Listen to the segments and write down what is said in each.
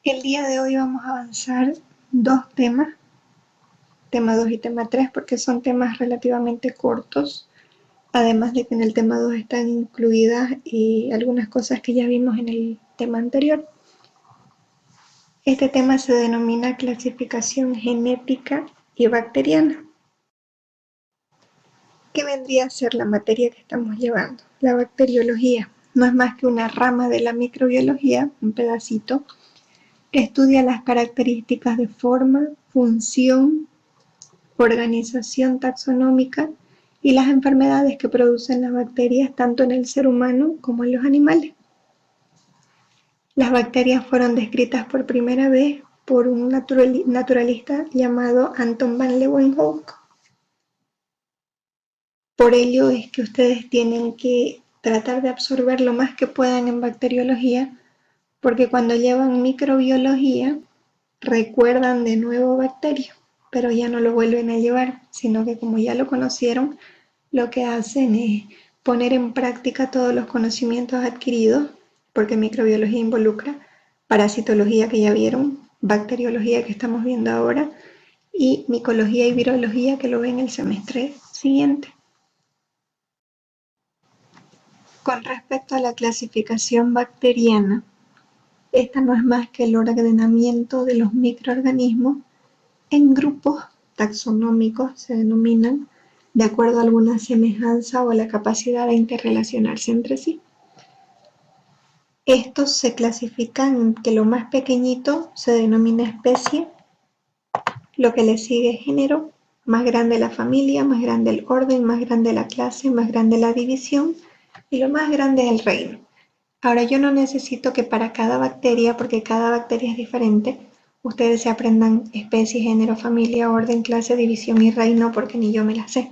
El día de hoy vamos a avanzar dos temas, tema 2 y tema 3, porque son temas relativamente cortos, además de que en el tema 2 están incluidas algunas cosas que ya vimos en el tema anterior. Este tema se denomina clasificación genética y bacteriana. ¿Qué vendría a ser la materia que estamos llevando? La bacteriología no es más que una rama de la microbiología, un pedacito, que estudia las características de forma, función, organización taxonómica y las enfermedades que producen las bacterias tanto en el ser humano como en los animales. Las bacterias fueron descritas por primera vez por un naturalista llamado Anton van Leeuwenhoek. Por ello es que ustedes tienen que tratar de absorber lo más que puedan en bacteriología, porque cuando llevan microbiología recuerdan de nuevo bacterias, pero ya no lo vuelven a llevar, sino que como ya lo conocieron, lo que hacen es poner en práctica todos los conocimientos adquiridos, porque microbiología involucra parasitología que ya vieron, bacteriología que estamos viendo ahora y micología y virología que lo ven el semestre siguiente. Con respecto a la clasificación bacteriana, esta no es más que el ordenamiento de los microorganismos en grupos taxonómicos, se denominan, de acuerdo a alguna semejanza o a la capacidad de interrelacionarse entre sí. Estos se clasifican en que lo más pequeñito se denomina especie, lo que le sigue es género, más grande la familia, más grande el orden, más grande la clase, más grande la división y lo más grande es el reino. Ahora yo no necesito que para cada bacteria, porque cada bacteria es diferente, ustedes se aprendan especie, género, familia, orden, clase, división y reino, porque ni yo me la sé.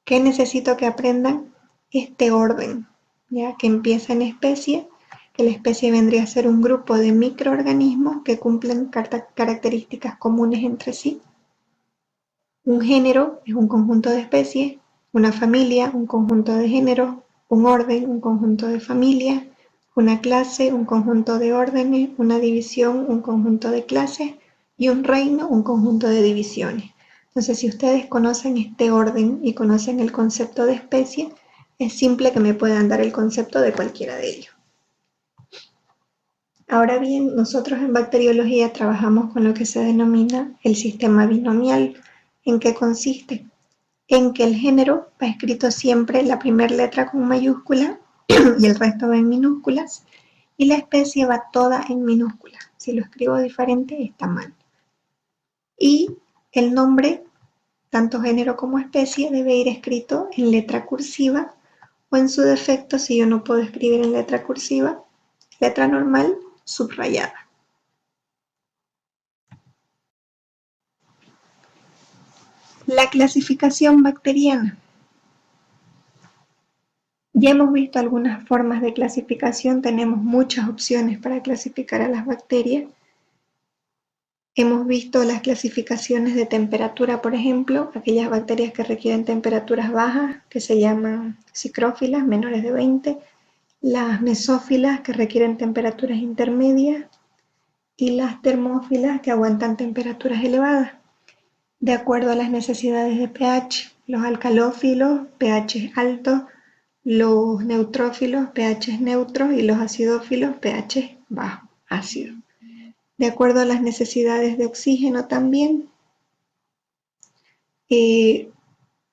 ¿Qué necesito que aprendan? Este orden, ¿ya? Que empieza en especie, que la especie vendría a ser un grupo de microorganismos que cumplen características comunes entre sí. Un género es un conjunto de especies, una familia, un conjunto de géneros, un orden, un conjunto de familias, una clase, un conjunto de órdenes, una división, un conjunto de clases y un reino, un conjunto de divisiones. Entonces, si ustedes conocen este orden y conocen el concepto de especie, es simple que me puedan dar el concepto de cualquiera de ellos. Ahora bien, nosotros en bacteriología trabajamos con lo que se denomina el sistema binomial. ¿En qué consiste? En que el género va escrito siempre la primera letra con mayúscula y el resto va en minúsculas, y la especie va toda en minúsculas. Si lo escribo diferente está mal. Y el nombre, tanto género como especie, debe ir escrito en letra cursiva o en su defecto, si yo no puedo escribir en letra cursiva, letra normal subrayada. La clasificación bacteriana. Ya hemos visto algunas formas de clasificación, tenemos muchas opciones para clasificar a las bacterias. Hemos visto las clasificaciones de temperatura, por ejemplo, aquellas bacterias que requieren temperaturas bajas, que se llaman psicrófilas, menores de 20, las mesófilas, que requieren temperaturas intermedias, y las termófilas, que aguantan temperaturas elevadas, de acuerdo a las necesidades de pH. Los alcalófilos, pH altos, los neutrófilos, pH neutros, y los acidófilos, pH bajo, ácido. De acuerdo a las necesidades de oxígeno también,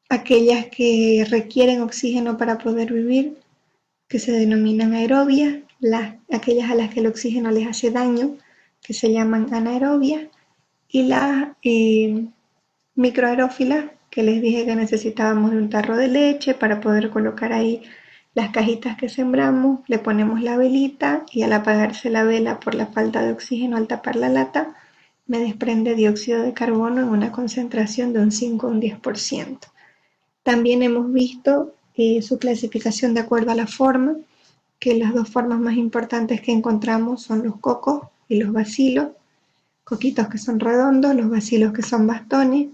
aquellas que requieren oxígeno para poder vivir, que se denominan aerobias, aquellas a las que el oxígeno les hace daño, que se llaman anaerobias, y las microaerófilas, que les dije que necesitábamos de un tarro de leche para poder colocar ahí las cajitas que sembramos, le ponemos la velita y al apagarse la vela por la falta de oxígeno al tapar la lata, me desprende dióxido de carbono en una concentración de un 5 o un 10%. También hemos visto su clasificación de acuerdo a la forma, que las dos formas más importantes que encontramos son los cocos y los bacilos, coquitos que son redondos, los bacilos que son bastones,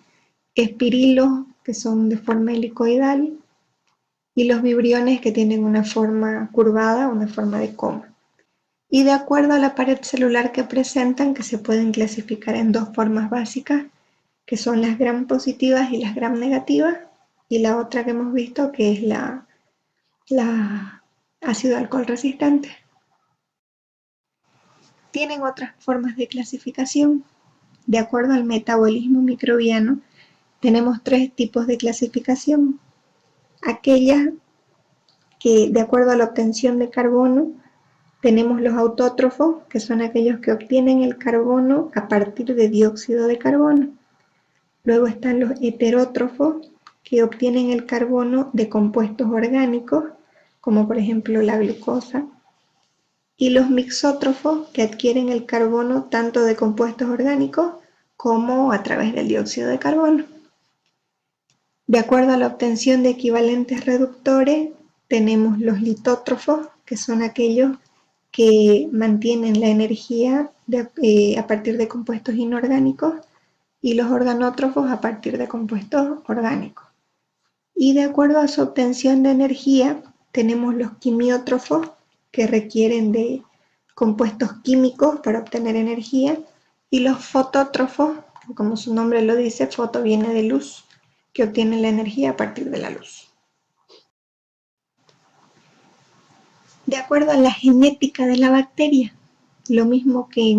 espirilos que son de forma helicoidal y los vibriones que tienen una forma curvada, una forma de coma. y de acuerdo a la pared celular que presentan, que se pueden clasificar en dos formas básicas, que son las gram positivas y las gram negativas, y la otra que hemos visto que es la ácido alcohol resistente. Tienen otras formas de clasificación. De acuerdo al metabolismo microbiano, tenemos tres tipos de clasificación. Aquellas que, de acuerdo a la obtención de carbono, tenemos los autótrofos, que son aquellos que obtienen el carbono a partir de dióxido de carbono. Luego están los heterótrofos, que obtienen el carbono de compuestos orgánicos, como por ejemplo la glucosa. Y los mixótrofos, que adquieren el carbono tanto de compuestos orgánicos como a través del dióxido de carbono. De acuerdo a la obtención de equivalentes reductores, tenemos los litótrofos, que son aquellos que mantienen la energía a partir de compuestos inorgánicos, y los organótrofos a partir de compuestos orgánicos. Y de acuerdo a su obtención de energía, tenemos los quimiótrofos, que requieren de compuestos químicos para obtener energía, y los fotótrofos, como su nombre lo dice, foto viene de luz, que obtienen la energía a partir de la luz. De acuerdo a la genética de la bacteria, lo mismo que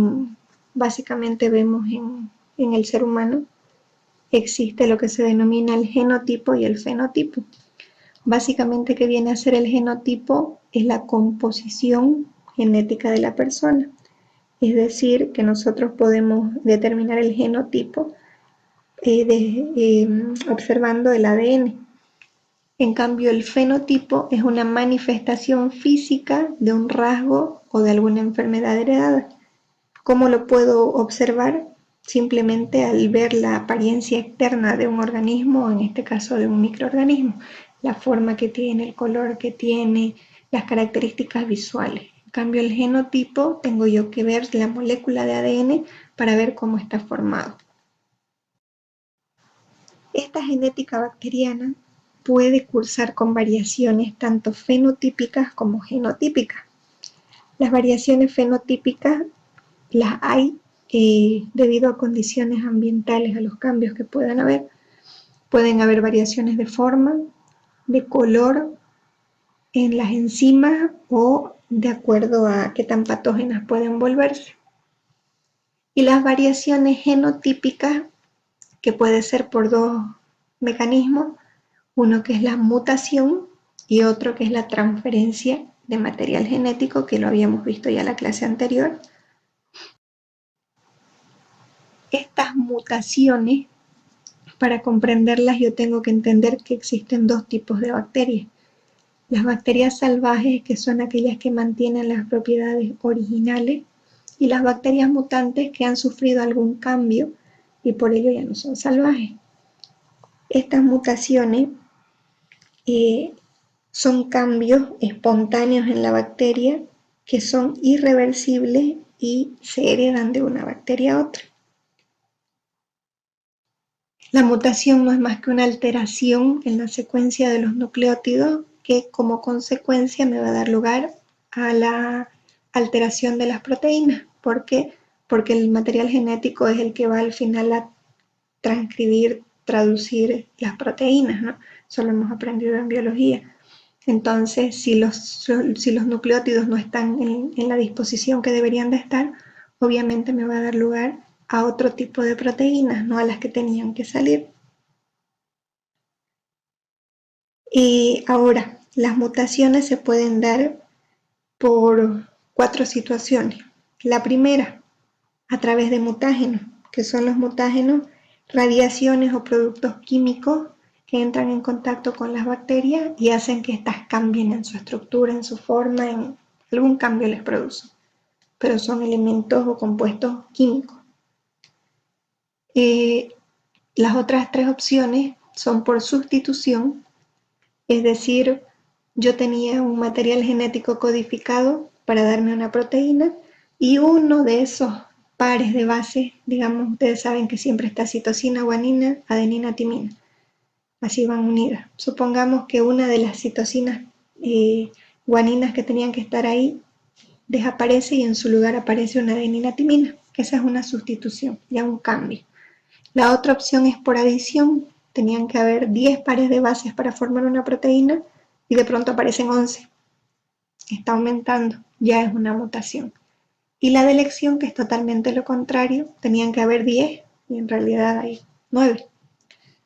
básicamente vemos en el ser humano, existe lo que se denomina el genotipo y el fenotipo. Básicamente, ¿qué viene a ser el genotipo? Es la composición genética de la persona. Es decir, que nosotros podemos determinar el genotipo observando el ADN. En cambio, el fenotipo es una manifestación física de un rasgo o de alguna enfermedad heredada. ¿Cómo lo puedo observar? Simplemente al ver la apariencia externa de un organismo, en este caso de un microorganismo, la forma que tiene, el color que tiene, las características visuales. En cambio, el genotipo tengo yo que ver la molécula de ADN para ver cómo está formado. Esta genética bacteriana puede cursar con variaciones tanto fenotípicas como genotípicas. Las variaciones fenotípicas las hay debido a condiciones ambientales, a los cambios que puedan haber. Pueden haber variaciones de forma, de color, en las enzimas o de acuerdo a qué tan patógenas pueden volverse. Y las variaciones genotípicas, que puede ser por dos mecanismos, uno que es la mutación y otro que es la transferencia de material genético, que lo habíamos visto ya en la clase anterior. Estas mutaciones, para comprenderlas, yo tengo que entender que existen dos tipos de bacterias. Las bacterias salvajes, que son aquellas que mantienen las propiedades originales, y las bacterias mutantes que han sufrido algún cambio y por ello ya no son salvajes. Estas mutaciones son cambios espontáneos en la bacteria que son irreversibles y se heredan de una bacteria a otra. La mutación no es más que una alteración en la secuencia de los nucleótidos que como consecuencia me va a dar lugar a la alteración de las proteínas. ¿Por qué? Porque el material genético es el que va al final a transcribir, traducir las proteínas, ¿no? Eso lo hemos aprendido en biología. Entonces, si los nucleótidos no están en la disposición que deberían de estar, obviamente me va a dar lugar a otro tipo de proteínas, no a las que tenían que salir. Y ahora, las mutaciones se pueden dar por 4 situaciones. La primera, a través de mutágenos, que son los mutágenos, radiaciones o productos químicos que entran en contacto con las bacterias y hacen que éstas cambien en su estructura, en su forma, en algún cambio les produce, pero son elementos o compuestos químicos. Las otras 3 opciones son por sustitución, es decir, yo tenía un material genético codificado para darme una proteína y uno de esos pares de base, digamos, ustedes saben que siempre está citosina, guanina, adenina, timina, así van unidas. Supongamos que una de las citosinas, guaninas que tenían que estar ahí, desaparece y en su lugar aparece una adenina-timina. Esa es una sustitución, ya un cambio. La otra opción es por adición. Tenían que haber 10 pares de bases para formar una proteína y de pronto aparecen 11. Está aumentando, ya es una mutación. Y la de elección, que es totalmente lo contrario, tenían que haber 10 y en realidad hay 9.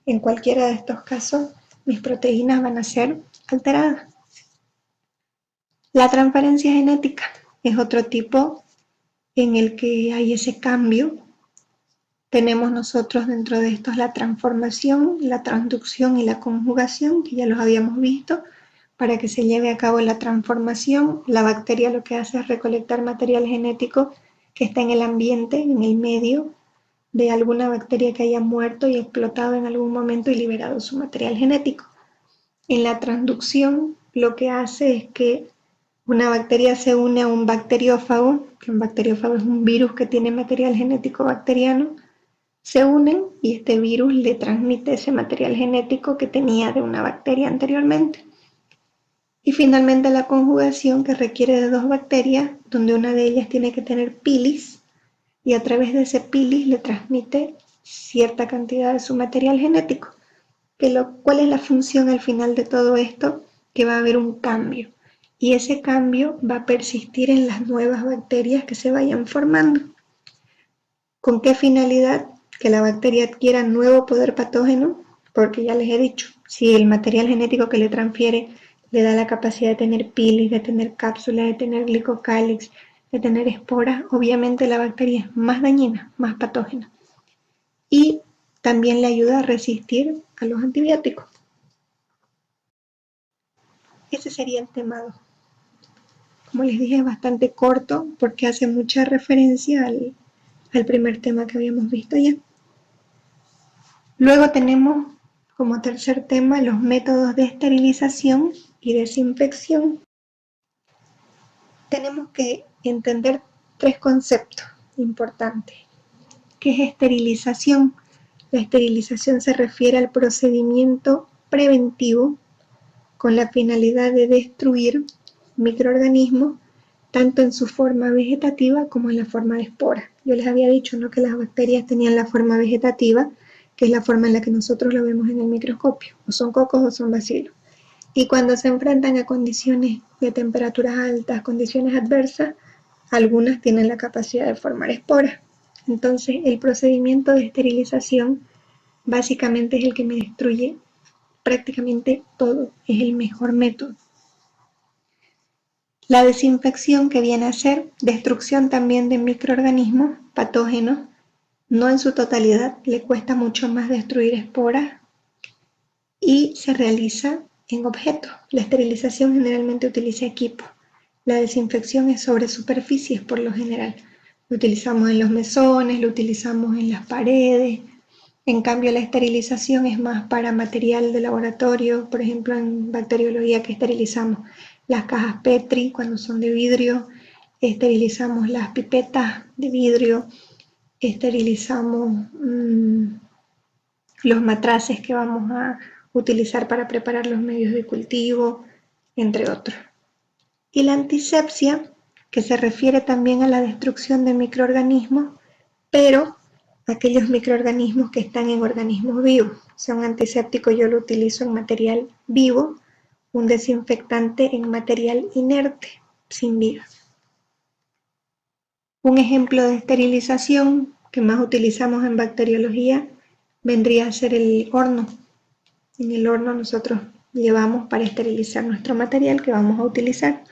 En cualquiera de estos casos, mis proteínas van a ser alteradas. La transferencia genética es otro tipo en el que hay ese cambio. Tenemos nosotros dentro de estos la transformación, la transducción y la conjugación, que ya los habíamos visto. Para que se lleve a cabo la transformación, la bacteria lo que hace es recolectar material genético que está en el ambiente, en el medio, de alguna bacteria que haya muerto y explotado en algún momento y liberado su material genético. En la transducción lo que hace es que una bacteria se une a un bacteriófago, que un bacteriófago es un virus que tiene material genético bacteriano, se unen y este virus le transmite ese material genético que tenía de una bacteria anteriormente. Y finalmente la conjugación, que requiere de 2 bacterias, donde una de ellas tiene que tener pilis y a través de ese pilis le transmite cierta cantidad de su material genético. ¿Cuál es la función al final de todo esto? Que va a haber un cambio y ese cambio va a persistir en las nuevas bacterias que se vayan formando. ¿Con qué finalidad? Que la bacteria adquiera nuevo poder patógeno, porque ya les he dicho, si el material genético que le transfiere le da la capacidad de tener pilis, de tener cápsulas, de tener glicocálix, de tener esporas, obviamente la bacteria es más dañina, más patógena. Y también le ayuda a resistir a los antibióticos. Ese sería el tema 2. Como les dije, es bastante corto porque hace mucha referencia al primer tema que habíamos visto ya. Luego tenemos como tercer tema los métodos de esterilización y desinfección. Tenemos que entender 3 conceptos importantes. ¿Qué es esterilización? La esterilización se refiere al procedimiento preventivo con la finalidad de destruir microorganismos tanto en su forma vegetativa como en la forma de espora. Yo les había dicho, ¿no?, que las bacterias tenían la forma vegetativa, que es la forma en la que nosotros lo vemos en el microscopio, o son cocos o son bacilos. Y cuando se enfrentan a condiciones de temperaturas altas, condiciones adversas, algunas tienen la capacidad de formar esporas. Entonces, el procedimiento de esterilización básicamente es el que me destruye prácticamente todo, es el mejor método. La desinfección, que viene a ser destrucción también de microorganismos patógenos, no en su totalidad, le cuesta mucho más destruir esporas y se realiza en objetos. La esterilización generalmente utiliza equipo. La desinfección es sobre superficies por lo general. Lo utilizamos en los mesones, lo utilizamos en las paredes. En cambio, la esterilización es más para material de laboratorio, por ejemplo, en bacteriología, que esterilizamos las cajas Petri cuando son de vidrio, esterilizamos las pipetas de vidrio, esterilizamos los matraces que vamos a utilizar para preparar los medios de cultivo, entre otros. Y la antisepsia, que se refiere también a la destrucción de microorganismos, pero aquellos microorganismos que están en organismos vivos. O sea, un antiséptico yo lo utilizo en material vivo, un desinfectante en material inerte, sin vida. Un ejemplo de esterilización que más utilizamos en bacteriología vendría a ser el horno. En el horno nosotros llevamos para esterilizar nuestro material que vamos a utilizar,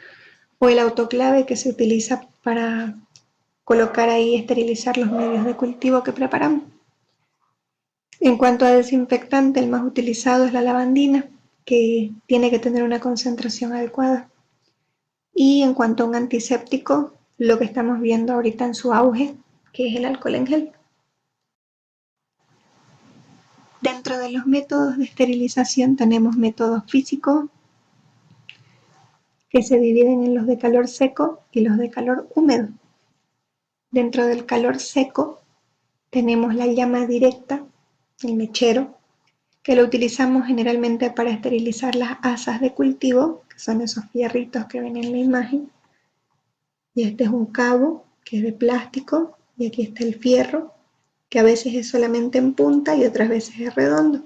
o el autoclave, que se utiliza para colocar ahí y esterilizar los medios de cultivo que preparamos. En cuanto a desinfectante, el más utilizado es la lavandina, que tiene que tener una concentración adecuada. Y en cuanto a un antiséptico, lo que estamos viendo ahorita en su auge, que es el alcohol en gel. Dentro de los métodos de esterilización tenemos métodos físicos, que se dividen en los de calor seco y los de calor húmedo. Dentro del calor seco tenemos la llama directa, el mechero, que lo utilizamos generalmente para esterilizar las asas de cultivo, que son esos fierritos que ven en la imagen. Y este es un cabo que es de plástico, y aquí está el fierro, que a veces es solamente en punta y otras veces es redondo.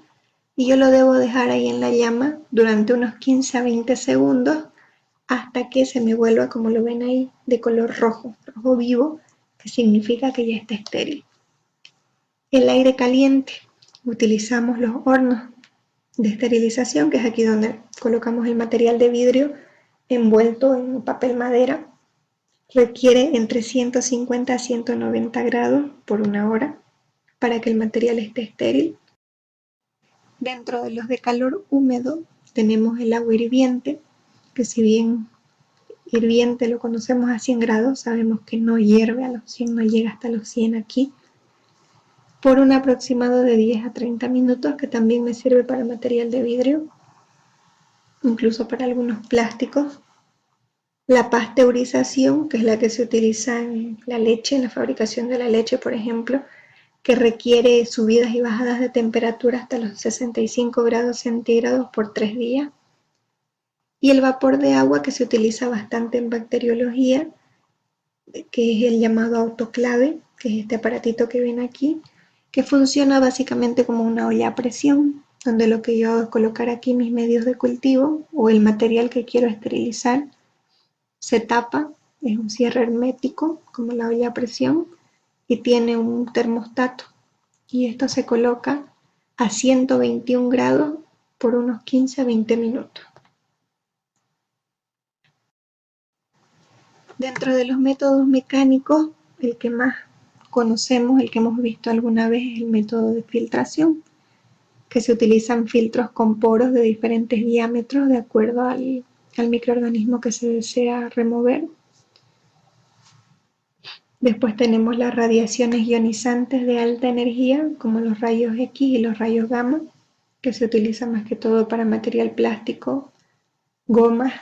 Y yo lo debo dejar ahí en la llama durante unos 15 a 20 segundos hasta que se me vuelva, como lo ven ahí, de color rojo, rojo vivo, que significa que ya está estéril. El aire caliente, utilizamos los hornos de esterilización, que es aquí donde colocamos el material de vidrio envuelto en papel madera. Requiere entre 150 a 190 grados por una hora para que el material esté estéril. Dentro de los de calor húmedo tenemos el agua hirviente, que si bien hirviente lo conocemos a 100 grados, sabemos que no hierve a los 100, no llega hasta los 100 aquí, por un aproximado de 10 a 30 minutos, que también me sirve para material de vidrio, incluso para algunos plásticos. La pasteurización, que es la que se utiliza en la leche, en la fabricación de la leche, por ejemplo, que requiere subidas y bajadas de temperatura hasta los 65 grados centígrados por 3 días. Y el vapor de agua, que se utiliza bastante en bacteriología, que es el llamado autoclave, que es este aparatito que ven aquí, que funciona básicamente como una olla a presión, donde lo que yo hago es colocar aquí mis medios de cultivo o el material que quiero esterilizar, se tapa, es un cierre hermético como la olla a presión y tiene un termostato, y esto se coloca a 121 grados por unos 15 a 20 minutos. Dentro de los métodos mecánicos, el que más conocemos, el que hemos visto alguna vez, es el método de filtración, que se utilizan filtros con poros de diferentes diámetros de acuerdo al microorganismo que se desea remover. Después tenemos las radiaciones ionizantes de alta energía, como los rayos X y los rayos gamma, que se utilizan más que todo para material plástico, gomas,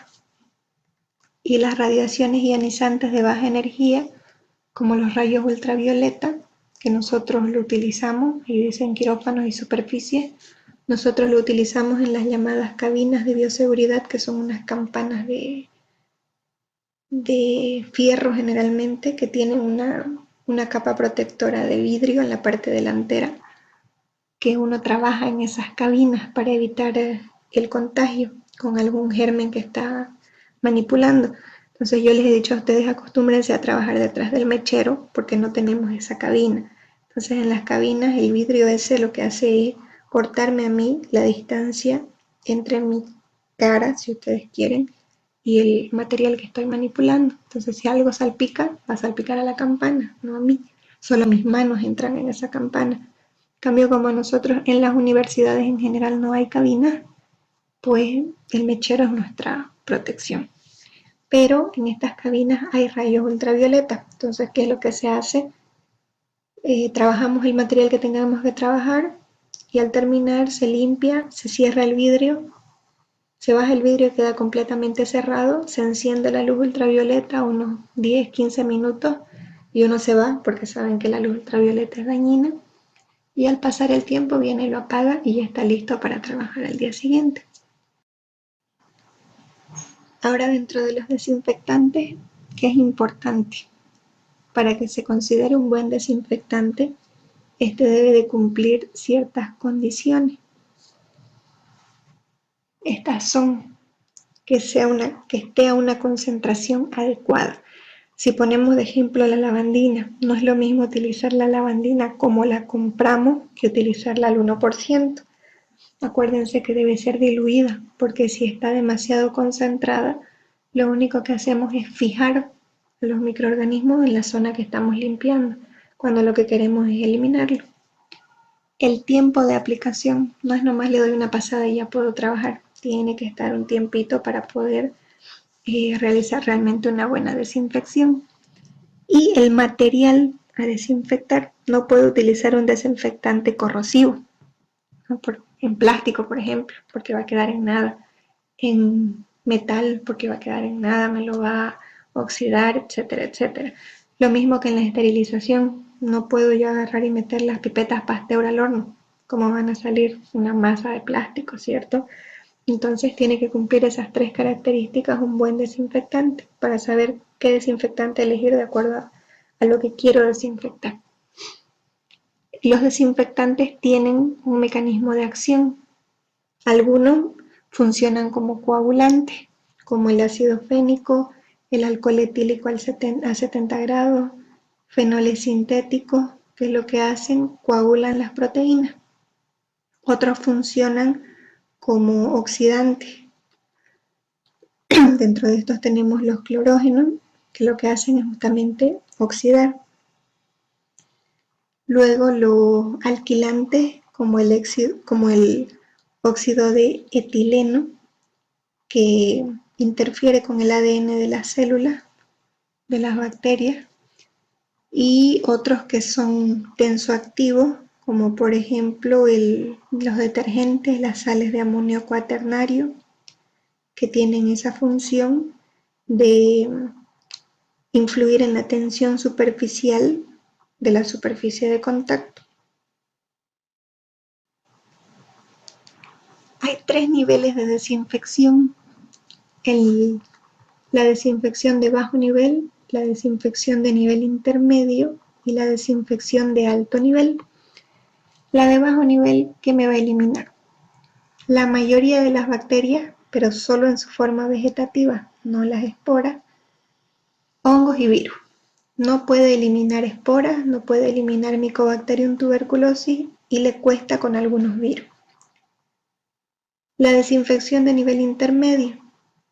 y las radiaciones ionizantes de baja energía, como los rayos ultravioleta, que nosotros lo utilizamos, y dicen quirófanos y superficies, nosotros lo utilizamos en las llamadas cabinas de bioseguridad, que son unas campanas de fierro generalmente, que tienen una capa protectora de vidrio en la parte delantera, que uno trabaja en esas cabinas para evitar el contagio con algún germen que está manipulando. Entonces yo les he dicho a ustedes, acostúmbrense a trabajar detrás del mechero porque no tenemos esa cabina. Entonces en las cabinas el vidrio ese lo que hace es cortarme a mí la distancia entre mi cara, si ustedes quieren, y el material que estoy manipulando. Entonces si algo salpica, va a salpicar a la campana, no a mí. Solo mis manos entran en esa campana. En cambio, como nosotros en las universidades en general no hay cabinas, pues el mechero es nuestra protección. Pero en estas cabinas hay rayos ultravioleta. Entonces, ¿qué es lo que se hace? Trabajamos el material que tengamos que trabajar y al terminar se limpia, se cierra el vidrio, se baja el vidrio y queda completamente cerrado, se enciende la luz ultravioleta unos 10-15 minutos y uno se va porque saben que la luz ultravioleta es dañina, y al pasar el tiempo viene y lo apaga y ya está listo para trabajar al día siguiente. Ahora, dentro de los desinfectantes, ¿qué es importante? Para que se considere un buen desinfectante, este debe de cumplir ciertas condiciones. Estas son que esté a una concentración adecuada. Si ponemos de ejemplo la lavandina, no es lo mismo utilizar la lavandina como la compramos que utilizarla al 1%. Acuérdense que debe ser diluida, porque si está demasiado concentrada, lo único que hacemos es fijar los microorganismos en la zona que estamos limpiando, cuando lo que queremos es eliminarlo. El tiempo de aplicación no es nomás le doy una pasada y ya puedo trabajar, tiene que estar un tiempito para poder realizar realmente una buena desinfección. Y el material a desinfectar, no puedo utilizar un desinfectante corrosivo, ¿no? En plástico, por ejemplo, porque va a quedar en nada, en metal, porque va a quedar en nada, me lo va a oxidar, etcétera, etcétera. Lo mismo que en la esterilización, no puedo yo agarrar y meter las pipetas Pasteur al horno, como van a salir una masa de plástico, ¿cierto? Entonces tiene que cumplir esas tres características un buen desinfectante para saber qué desinfectante elegir de acuerdo a lo que quiero desinfectar. Los desinfectantes tienen un mecanismo de acción. Algunos funcionan como coagulantes, como el ácido fénico, el alcohol etílico a 70 grados, fenoles sintéticos, que lo que hacen, coagulan las proteínas. Otros funcionan como oxidantes. Dentro de estos tenemos los clorógenos, que lo que hacen es justamente oxidar. Luego los alquilantes, como el óxido de etileno, que interfiere con el ADN de las células de las bacterias, y otros que son tensoactivos, como por ejemplo los detergentes, las sales de amonio cuaternario, que tienen esa función de influir en la tensión superficial de la superficie de contacto. Hay 3 niveles de desinfección: la desinfección de bajo nivel, la desinfección de nivel intermedio y la desinfección de alto nivel. La de bajo nivel, ¿qué me va a eliminar? La mayoría de las bacterias, pero solo en su forma vegetativa, no las esporas, hongos y virus. No puede eliminar esporas, no puede eliminar Mycobacterium tuberculosis y le cuesta con algunos virus. La desinfección de nivel intermedio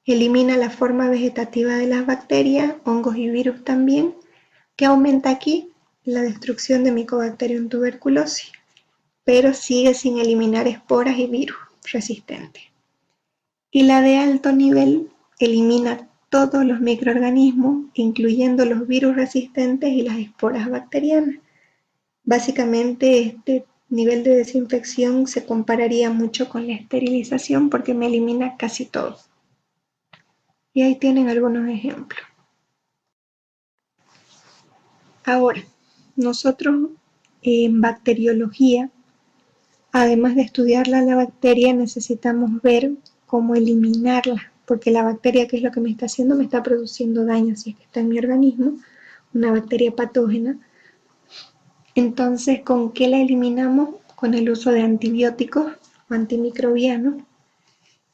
elimina la forma vegetativa de las bacterias, hongos y virus también, que aumenta aquí la destrucción de Mycobacterium tuberculosis, pero sigue sin eliminar esporas y virus resistentes. Y la de alto nivel elimina todos los microorganismos, incluyendo los virus resistentes y las esporas bacterianas. Básicamente este nivel de desinfección se compararía mucho con la esterilización porque me elimina casi todo. Y ahí tienen algunos ejemplos. Ahora, nosotros en bacteriología, además de estudiarla la bacteria, necesitamos ver cómo eliminarla, porque la bacteria, ¿qué es lo que me está haciendo? Me está produciendo daño si es que está en mi organismo, una bacteria patógena. Entonces, ¿con qué la eliminamos? Con el uso de antibióticos o antimicrobianos.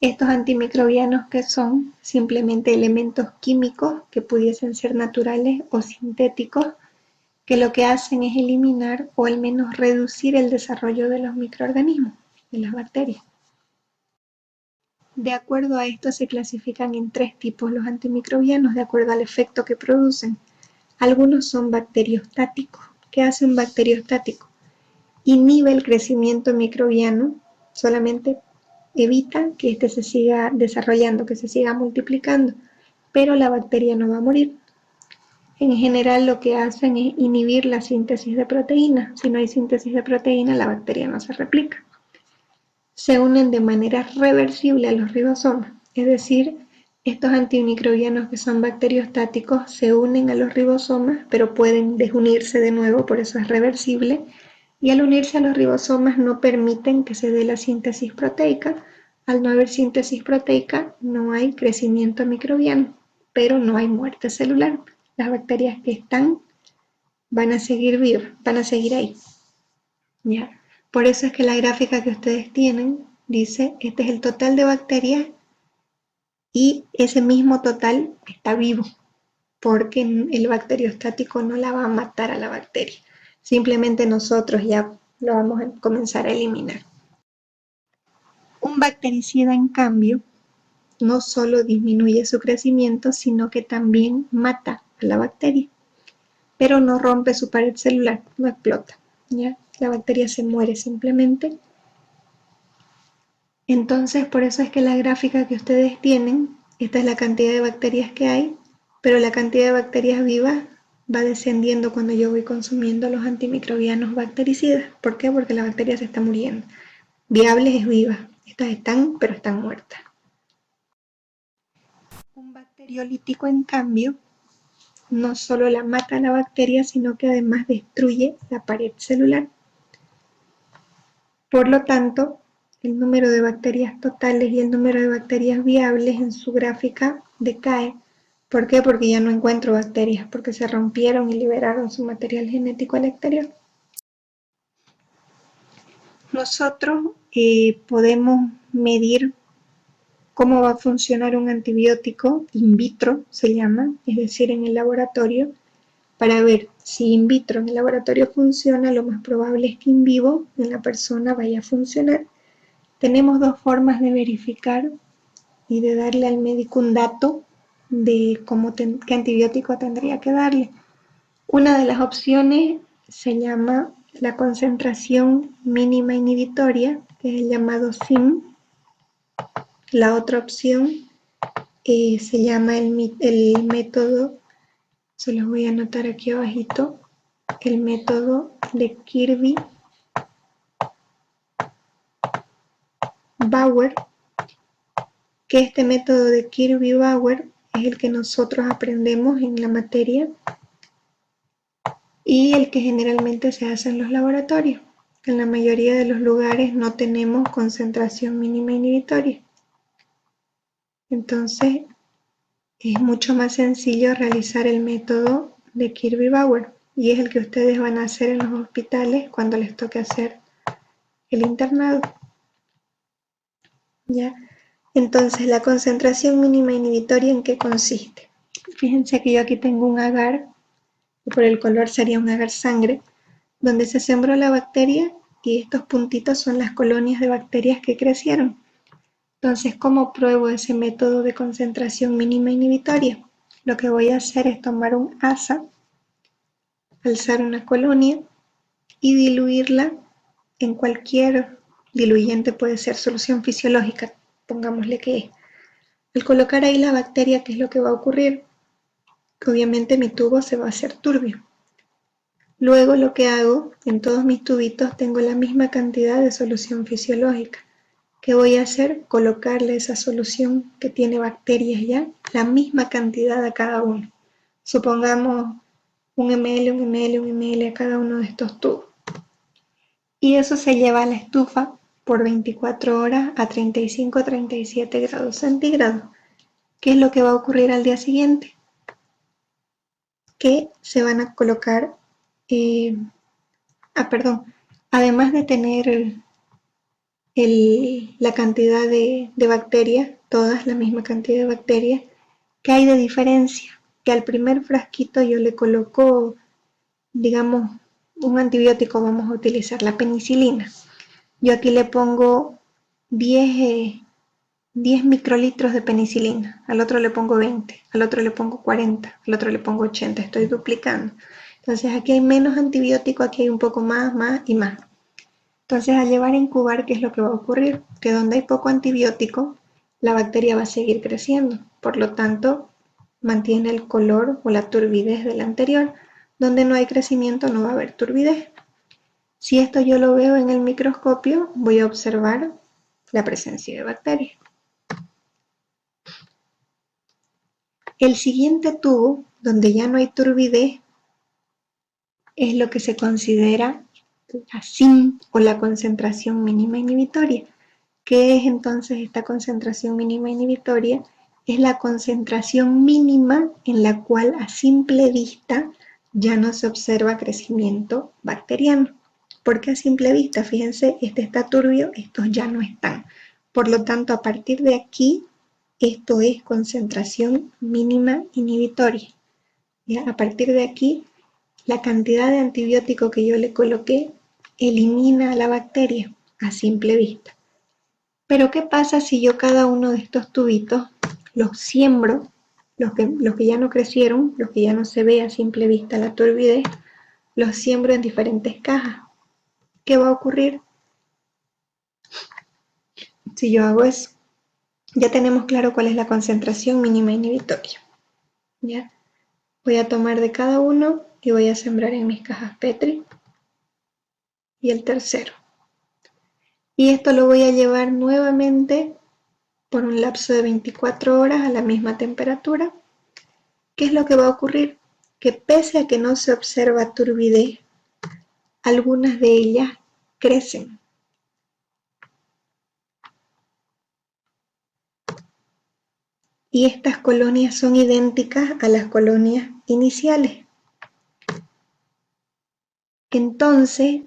Estos antimicrobianos, que son simplemente elementos químicos que pudiesen ser naturales o sintéticos, que lo que hacen es eliminar o al menos reducir el desarrollo de los microorganismos, de las bacterias. De acuerdo a esto se clasifican en 3 tipos los antimicrobianos, de acuerdo al efecto que producen. Algunos son bacteriostáticos. ¿Qué hace un bacteriostático? Inhibe el crecimiento microbiano, solamente evita que éste se siga desarrollando, que se siga multiplicando, pero la bacteria no va a morir. En general lo que hacen es inhibir la síntesis de proteínas. Si no hay síntesis de proteína, la bacteria no se replica. Se unen de manera reversible a los ribosomas, es decir, estos antimicrobianos que son bacteriostáticos se unen a los ribosomas, pero pueden desunirse de nuevo, por eso es reversible, y al unirse a los ribosomas no permiten que se dé la síntesis proteica. Al no haber síntesis proteica, no hay crecimiento microbiano, pero no hay muerte celular. Las bacterias que están van a seguir vivas, van a seguir ahí. ¿Ya? Por eso es que la gráfica que ustedes tienen dice, este es el total de bacterias y ese mismo total está vivo, porque el bacteriostático no la va a matar a la bacteria. Simplemente nosotros ya lo vamos a comenzar a eliminar. Un bactericida, en cambio, no solo disminuye su crecimiento, sino que también mata a la bacteria, pero no rompe su pared celular, no explota, ¿ya? La bacteria se muere simplemente. Entonces, por eso es que la gráfica que ustedes tienen, esta es la cantidad de bacterias que hay, pero la cantidad de bacterias vivas va descendiendo cuando yo voy consumiendo los antimicrobianos bactericidas. ¿Por qué? Porque la bacteria se está muriendo. Viables es viva, estas están, pero están muertas. Un bacteriolítico, en cambio, no solo la mata a la bacteria, sino que además destruye la pared celular. Por lo tanto, el número de bacterias totales y el número de bacterias viables en su gráfica decae, ¿Por qué? Porque ya no encuentro bacterias, porque se rompieron y liberaron su material genético al exterior. Nosotros podemos medir cómo va a funcionar un antibiótico in vitro, se llama, es decir, en el laboratorio, para ver si in vitro en el laboratorio funciona, lo más probable es que in vivo en la persona vaya a funcionar. Tenemos dos formas de verificar y de darle al médico un dato de qué antibiótico tendría que darle. Una de las opciones se llama la concentración mínima inhibitoria, que es el llamado SIM. La otra opción se llama el método, se los voy a anotar aquí abajito, el método de Kirby-Bauer, que este método de Kirby-Bauer es el que nosotros aprendemos en la materia y el que generalmente se hace en los laboratorios. En la mayoría de los lugares no tenemos concentración mínima inhibitoria. Entonces, es mucho más sencillo realizar el método de Kirby-Bauer y es el que ustedes van a hacer en los hospitales cuando les toque hacer el internado. ¿Ya? Entonces, la concentración mínima inhibitoria, ¿en qué consiste? Fíjense que yo aquí tengo un agar, que por el color sería un agar sangre, donde se sembró la bacteria y estos puntitos son las colonias de bacterias que crecieron. Entonces, ¿cómo pruebo ese método de concentración mínima inhibitoria? Lo que voy a hacer es tomar un asa, alzar una colonia y diluirla en cualquier diluyente, puede ser solución fisiológica, pongámosle que es. Al colocar ahí la bacteria, ¿qué es lo que va a ocurrir? Que obviamente mi tubo se va a hacer turbio. Luego lo que hago, en todos mis tubitos tengo la misma cantidad de solución fisiológica. ¿Qué voy a hacer? Colocarle esa solución que tiene bacterias ya, la misma cantidad a cada uno. Supongamos 1 ml, 1 ml, 1 ml a cada uno de estos tubos. Y eso se lleva a la estufa por 24 horas a 35-37 grados centígrados. ¿Qué es lo que va a ocurrir al día siguiente? Que se van a colocar, además de tener la cantidad de bacterias, todas la misma cantidad de bacterias, ¿qué hay de diferencia? Que al primer frasquito yo le coloco, digamos, un antibiótico, vamos a utilizar la penicilina. Yo aquí le pongo 10 microlitros de penicilina, al otro le pongo 20, al otro le pongo 40, al otro le pongo 80, estoy duplicando. Entonces aquí hay menos antibiótico, aquí hay un poco más, más y más. Entonces al llevar a incubar, ¿qué es lo que va a ocurrir? Que donde hay poco antibiótico, la bacteria va a seguir creciendo, por lo tanto mantiene el color o la turbidez del anterior. Donde no hay crecimiento no va a haber turbidez. Si esto yo lo veo en el microscopio, voy a observar la presencia de bacterias. El siguiente tubo, donde ya no hay turbidez, es lo que se considera la SIM o la concentración mínima inhibitoria. ¿Qué es entonces esta concentración mínima inhibitoria? Es la concentración mínima en la cual a simple vista ya no se observa crecimiento bacteriano. ¿Por qué a simple vista? Fíjense, este está turbio, estos ya no están. Por lo tanto, a partir de aquí, esto es concentración mínima inhibitoria. ¿Ya? A partir de aquí, la cantidad de antibiótico que yo le coloqué elimina a la bacteria a simple vista. Pero ¿qué pasa si yo cada uno de estos tubitos los siembro, los que ya no crecieron, los que ya no se ve a simple vista la turbidez, los siembro en diferentes cajas? ¿Qué va a ocurrir si yo hago eso? Ya tenemos claro cuál es la concentración mínima inhibitoria. ¿Ya? Voy a tomar de cada uno y voy a sembrar en mis cajas Petri. Y el tercero. Y esto lo voy a llevar nuevamente por un lapso de 24 horas a la misma temperatura. ¿Qué es lo que va a ocurrir? Que pese a que no se observa turbidez, algunas de ellas crecen. y estas colonias son idénticas a las colonias iniciales. Entonces,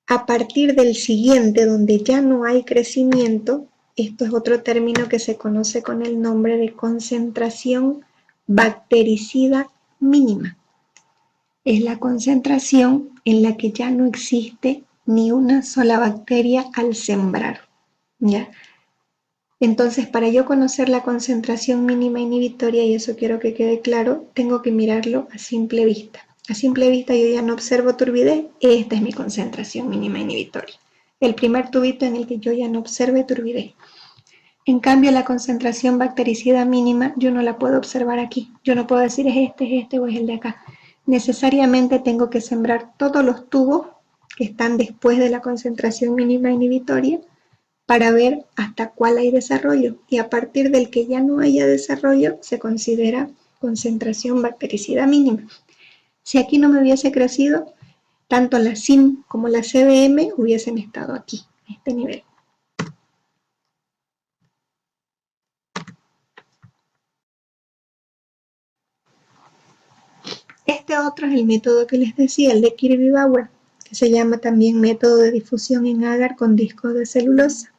a partir del siguiente, donde ya no hay crecimiento, esto es otro término que se conoce con el nombre de concentración bactericida mínima. Es la concentración en la que ya no existe ni una sola bacteria al sembrar, ¿ya? Entonces, para yo conocer la concentración mínima inhibitoria, y eso quiero que quede claro, tengo que mirarlo a simple vista. A simple vista yo ya no observo turbidez, esta es mi concentración mínima inhibitoria. El primer tubito en el que yo ya no observe turbidez. En cambio, la concentración bactericida mínima yo no la puedo observar aquí. Yo no puedo decir es este o es el de acá. Necesariamente tengo que sembrar todos los tubos que están después de la concentración mínima inhibitoria para ver hasta cuál hay desarrollo, y a partir del que ya no haya desarrollo se considera concentración bactericida mínima. Si aquí no me hubiese crecido, tanto la SIM como la CBM hubiesen estado aquí, a este nivel. Este otro es el método que les decía, el de Kirby-Bauer, que se llama también método de difusión en agar con discos de celulosa.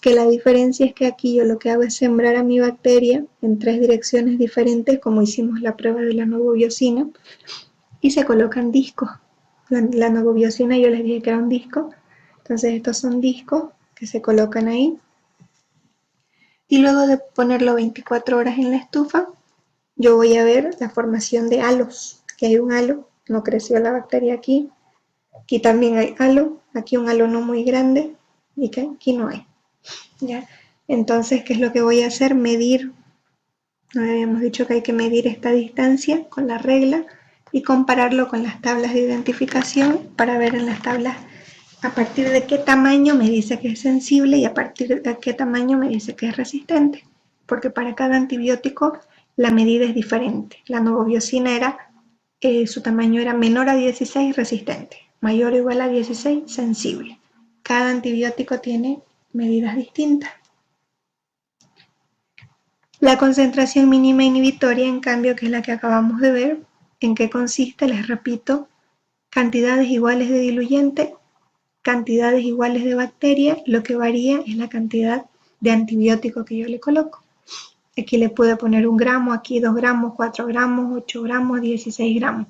Que la diferencia es que aquí yo lo que hago es sembrar a mi bacteria en 3 direcciones diferentes, como hicimos la prueba de la novobiosina, y se colocan discos. La novobiosina yo les dije que era un disco, entonces estos son discos que se colocan ahí. Y luego de ponerlo 24 horas en la estufa, yo voy a ver la formación de halos. Aquí hay un halo, no creció la bacteria aquí. Aquí también hay halo, aquí un halo no muy grande, y que aquí no hay. ¿Ya? Entonces, ¿qué es lo que voy a hacer? Medir. No habíamos dicho que hay que medir esta distancia con la regla y compararlo con las tablas de identificación para ver en las tablas a partir de qué tamaño me dice que es sensible y a partir de qué tamaño me dice que es resistente. Porque para cada antibiótico la medida es diferente. La novobiosina su tamaño era menor a 16 resistente, mayor o igual a 16 sensible. Cada antibiótico tiene medidas distintas. La concentración mínima inhibitoria, en cambio, que es la que acabamos de ver, ¿en qué consiste? Les repito, cantidades iguales de diluyente, cantidades iguales de bacteria, lo que varía es la cantidad de antibiótico que yo le coloco. Aquí le puedo poner 1 gramo, aquí 2 gramos, 4 gramos, 8 gramos, 16 gramos.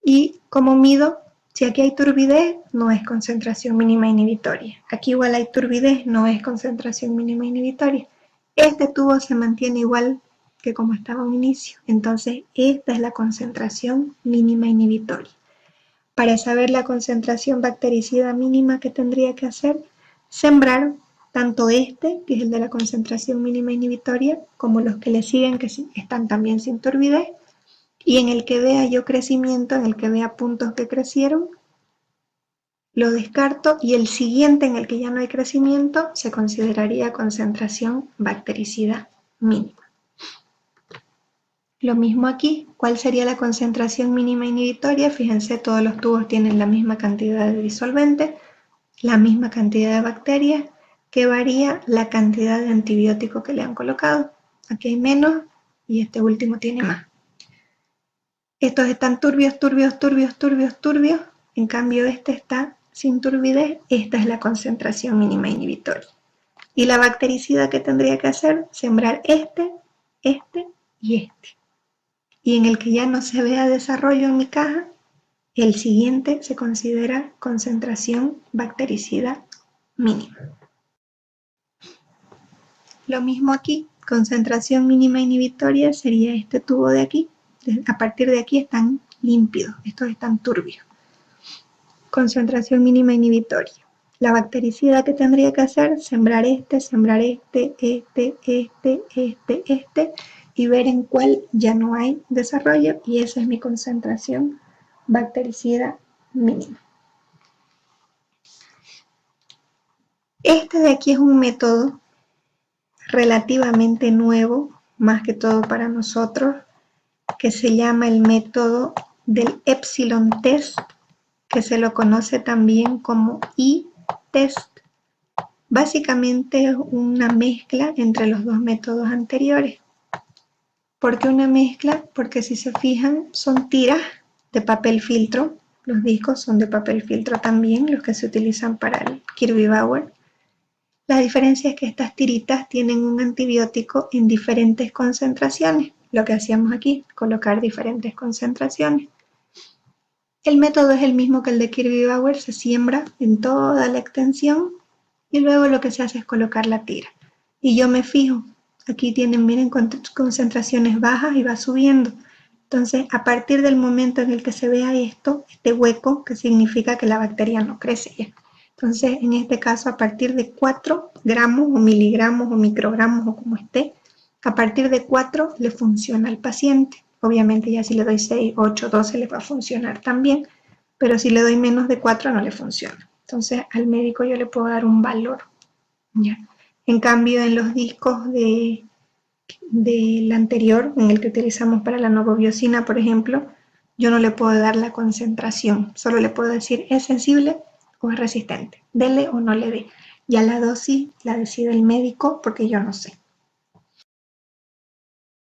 Y como mido, si aquí hay turbidez, no es concentración mínima inhibitoria. Aquí igual hay turbidez, no es concentración mínima inhibitoria. Este tubo se mantiene igual que como estaba al inicio. Entonces, esta es la concentración mínima inhibitoria. Para saber la concentración bactericida mínima que tendría que hacer, sembrar tanto este, que es el de la concentración mínima inhibitoria, como los que le siguen, que están también sin turbidez, y en el que vea yo crecimiento, en el que vea puntos que crecieron, lo descarto, y el siguiente en el que ya no hay crecimiento se consideraría concentración bactericida mínima. Lo mismo aquí, ¿cuál sería la concentración mínima inhibitoria? Fíjense, todos los tubos tienen la misma cantidad de disolvente, la misma cantidad de bacterias, que varía la cantidad de antibiótico que le han colocado. Aquí hay menos y este último tiene más. Estos están turbios, en cambio este está sin turbidez. Esta es la concentración mínima inhibitoria. Y la bactericida que tendría que hacer, sembrar este y este. Y en el que ya no se vea desarrollo en mi caja, el siguiente se considera concentración bactericida mínima. Lo mismo aquí, concentración mínima inhibitoria sería este tubo de aquí. A partir de aquí están límpidos, estos están turbios. Concentración mínima inhibitoria. La bactericida que tendría que hacer, sembrar este, y ver en cuál ya no hay desarrollo, y esa es mi concentración bactericida mínima. Este de aquí es un método relativamente nuevo, más que todo para nosotros, que se llama el método del Epsilon Test, que se lo conoce también como I-Test. Básicamente es una mezcla entre los dos métodos anteriores. ¿Por qué una mezcla? Porque si se fijan, son tiras de papel filtro. Los discos son de papel filtro también, los que se utilizan para el Kirby Bauer. La diferencia es que estas tiritas tienen un antibiótico en diferentes concentraciones. Lo que hacíamos aquí, colocar diferentes concentraciones. El método es el mismo que el de Kirby Bauer, se siembra en toda la extensión y luego lo que se hace es colocar la tira. Y yo me fijo, aquí tienen, miren, concentraciones bajas y va subiendo. Entonces, a partir del momento en el que se vea esto, este hueco, que significa que la bacteria no crece ya. Entonces, en este caso, a partir de 4 gramos o miligramos o microgramos o como esté, a partir de 4 le funciona al paciente. Obviamente ya si le doy 6, 8, 12 le va a funcionar también, pero si le doy menos de 4 no le funciona. Entonces, al médico yo le puedo dar un valor. ¿Ya? En cambio, en los discos del anterior, en el que utilizamos para la novobiosina, por ejemplo, yo no le puedo dar la concentración, solo le puedo decir es sensible o es resistente, dele o no le dé. Ya la dosis la decide el médico porque yo no sé.